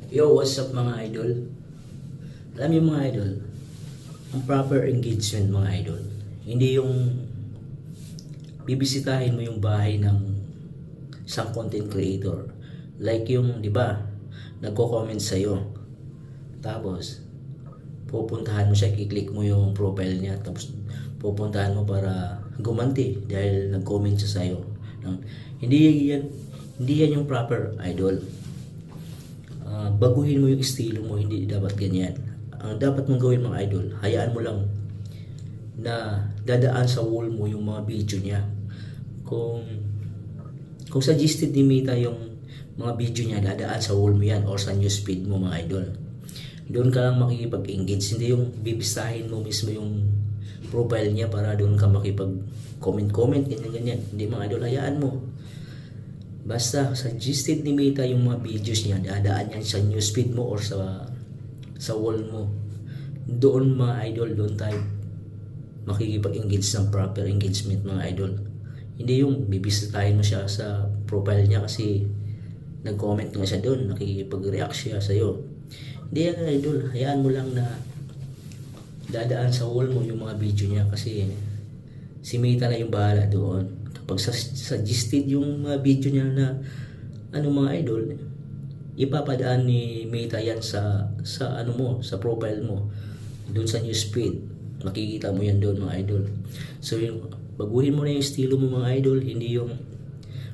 Yo, what's up mga idol? Alam niyo mga idol, ang proper engagement mga idol, hindi yung bibisitahin mo yung bahay ng isang content creator. Like yung, di ba, nagko-comment sa'yo. Tapos, pupuntahan mo siya, kiklik mo yung profile niya, tapos pupuntahan mo para gumanti dahil nag-comment siya sa'yo. Hindi yan yung proper idol. Baguhin mo yung estilo mo, hindi dapat ganyan. Ang dapat mong gawin mga idol, hayaan mo lang na dadaan sa wall mo yung mga video niya. Kung suggested ni Mita yung mga video niya, dadaan sa wall mo yan or sa newsfeed mo mga idol. Doon ka lang makikipag-engage, hindi yung bibisahin mo mismo yung profile niya para doon ka makipag-comment, ganyan. Hindi mga idol, hayaan mo. Basta suggested ni Mita yung mga videos niya, dadaan yan sa newsfeed mo or sa wall mo. Doon mga idol, doon tayo makikipag-engage ng proper engagement mga idol. Hindi yung bibisitahin mo siya sa profile niya kasi nag-comment nga siya doon, nakikipag-react siya sa'yo. Hindi yan idol, hayaan mo lang na dadaan sa wall mo yung mga video niya kasi si Mita na yung bahala doon. Pag suggested yung mga video niya na mga idol, ipapadaan ni Mita yan sa profile mo, doon sa newsfeed. Makikita mo yan doon mga idol. So yung baguhin mo na yung estilo mo mga idol, hindi yung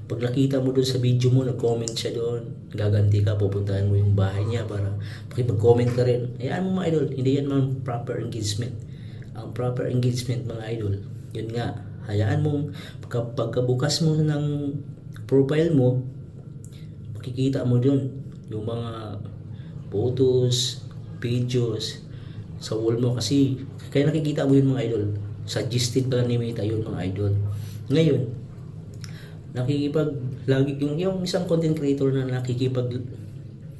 pag nakita mo doon sa video mo, nag-comment siya doon, gaganti ka, pupuntahan mo yung bahay niya para makipag-comment ka rin. Hayaan mo mga idol, hindi yan mga proper engagement. Ang proper engagement mga idol, yun nga, hayaan mong pagkabukas mo ng profile mo, makikita mo dun yung mga photos, videos sa wall mo kasi kaya nakikita mo yun mga idol. Suggested pa ni Mita yun mga idol. Ngayon, lagi yung isang content creator na nakikipag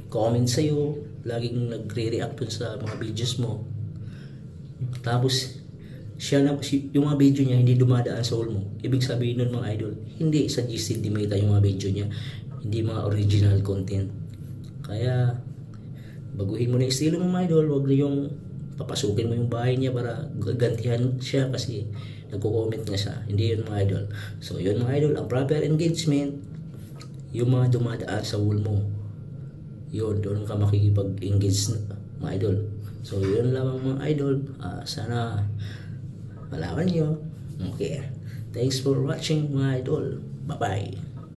comment sa'yo, laging nagre-react dun sa mga videos mo. Tapos yung mga video niya hindi dumadaan sa wall mo. Ibig sabihin nun mga idol, hindi suggested ni Mita yung mga video niya, hindi mga original content. Kaya baguhin mo na yung estilo mo mga idol, wag na yung papasukin mo yung bahay niya para gantihan siya kasi nagko-comment nga siya. Hindi yun mga idol. So yun mga idol, ang proper engagement, yung mga dumadaan sa wall mo, yun, doon ka makikipag-engage mga idol. So yun lamang mga idol. Sana malaman nyo. Okay. Thanks for watching mga idol. Bye-bye.